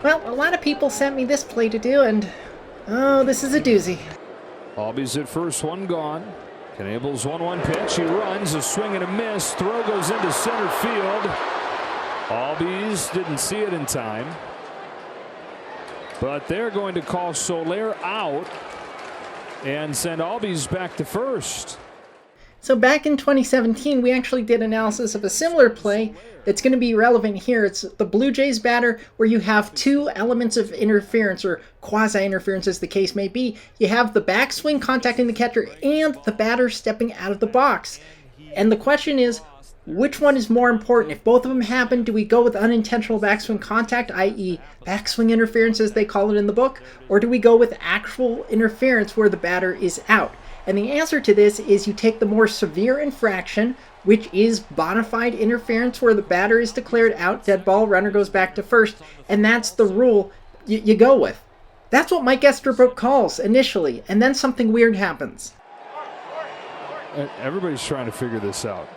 Well, a lot of people sent me this play to do, and oh, this is a doozy. Albies at first, one gone. Knabel's 1-1 pitch. He runs, a swing and a miss. Throw goes into center field. Albies didn't see it in time. But they're going to call Soler out and send Albies back to first. So back in 2017, we actually did analysis of a similar play that's going to be relevant here. It's the Blue Jays batter where you have two elements of interference, or quasi-interference as the case may be. You have the backswing contacting the catcher and the batter stepping out of the box. And the question is, which one is more important? If both of them happen, do we go with unintentional backswing contact, i.e. backswing interference as they call it in the book, or do we go with actual interference where the batter is out? And the answer to this is you take the more severe infraction, which is bona fide interference where the batter is declared out, dead ball, runner goes back to first, and that's the rule you go with. That's what Mike Estabrook calls initially, and then something weird happens. Everybody's trying to figure this out.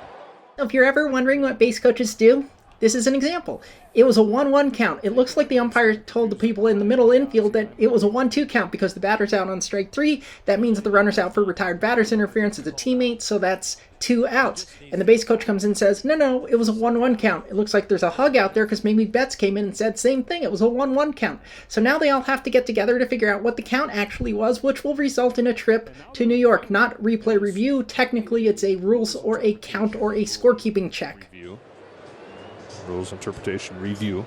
If you're ever wondering what base coaches do, this is an example. It was a 1-1 count. It looks like the umpire told the people in the middle infield that it was a 1-2 count because the batter's out on strike 3. That means that the runner's out for retired batter's interference as a teammate, so that's 2 outs. And the base coach comes in and says, no, it was a 1-1 count. It looks like there's a hug out there because maybe Betts came in and said same thing. It was a 1-1 count. So now they all have to get together to figure out what the count actually was, which will result in a trip to New York. Not replay review. Technically, it's a rules or a count or a scorekeeping check. Rules interpretation review.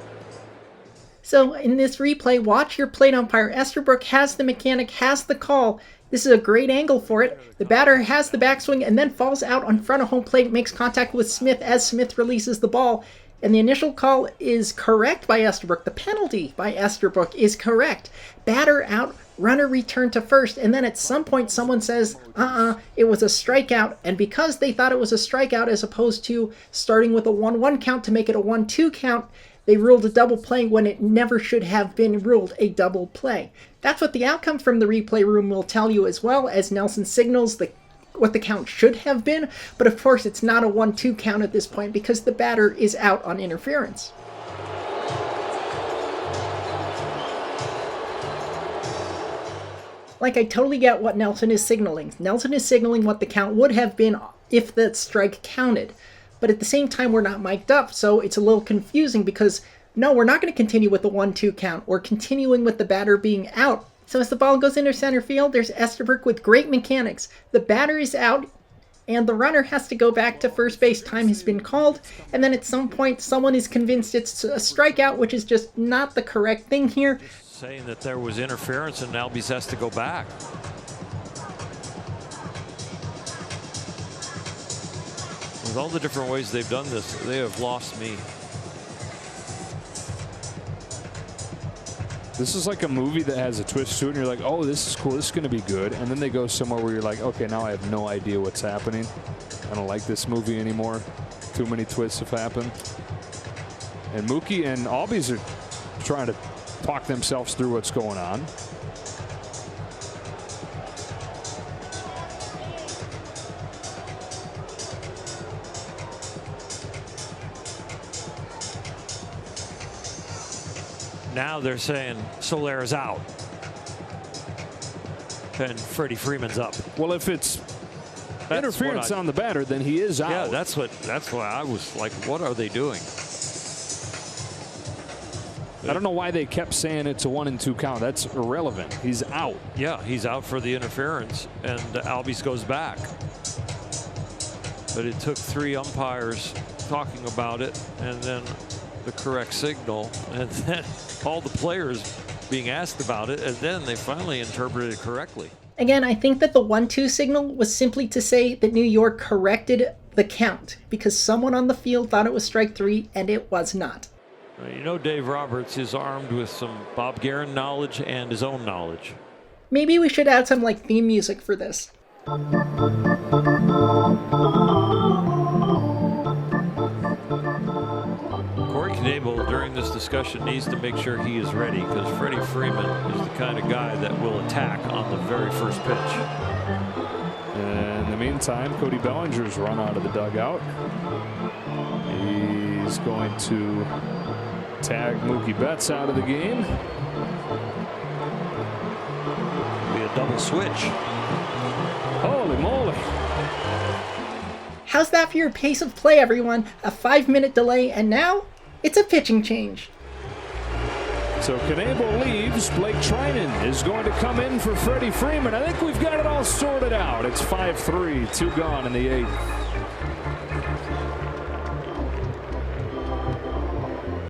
So in this replay, watch your plate umpire. Estabrook has the mechanic, has the call. This is a great angle for it. The batter has the backswing and then falls out on front of home plate, makes contact with Smith as Smith releases the ball. And the initial call is correct by Estabrook. The penalty by Estabrook is correct. Batter out, runner returned to first, and then at some point someone says, it was a strikeout, and because they thought it was a strikeout as opposed to starting with a 1-1 count to make it a 1-2 count, they ruled a double play when it never should have been ruled a double play. That's what the outcome from the replay room will tell you, as well as Nelson signals what the count should have been, but of course it's not a 1-2 count at this point because the batter is out on interference. Like, I totally get what Nelson is signaling. Nelson is signaling what the count would have been if the strike counted. But at the same time, we're not mic'd up, so it's a little confusing because, no, we're not going to continue with the 1-2 count. We're continuing with the batter being out. So as the ball goes into center field, there's Estabrook with great mechanics. The batter is out, and the runner has to go back to first base. Time has been called, and then at some point, someone is convinced it's a strikeout, which is just not the correct thing here. Saying that there was interference and Albies has to go back. With all the different ways they've done this, they have lost me. This is like a movie that has a twist to it, and you're like, oh, this is cool, this is going to be good. And then they go somewhere where you're like, okay, now I have no idea what's happening. I don't like this movie anymore. Too many twists have happened. And Mookie and Albies are trying to talk themselves through what's going on. Now they're saying Soler is out. And Freddie Freeman's up. Well, if it's interference on the batter, then he is out. Yeah, that's why I was like, what are they doing? I don't know why they kept saying it's a 1-2 count. That's irrelevant. He's out. Yeah, he's out for the interference, and Albies goes back. But it took 3 umpires talking about it, and then the correct signal, and then all the players being asked about it, and then they finally interpreted it correctly. Again, I think that the 1-2 signal was simply to say that New York corrected the count because someone on the field thought it was strike 3 and it was not. You know, Dave Roberts is armed with some Bob Guerin knowledge and his own knowledge. Maybe we should add some like theme music for this. Corey Knebel during this discussion needs to make sure he is ready, because Freddie Freeman is the kind of guy that will attack on the very first pitch. And in the meantime, Cody Bellinger's run out of the dugout. He's going to Tag Mookie Betts out of the game. Be a double switch. Holy moly. How's that for your pace of play, everyone? A 5-minute delay, and now it's a pitching change. So Knebel leaves. Blake Trinan is going to come in for Freddie Freeman. I think we've got it all sorted out. It's 5-3, 2 gone in the 8th.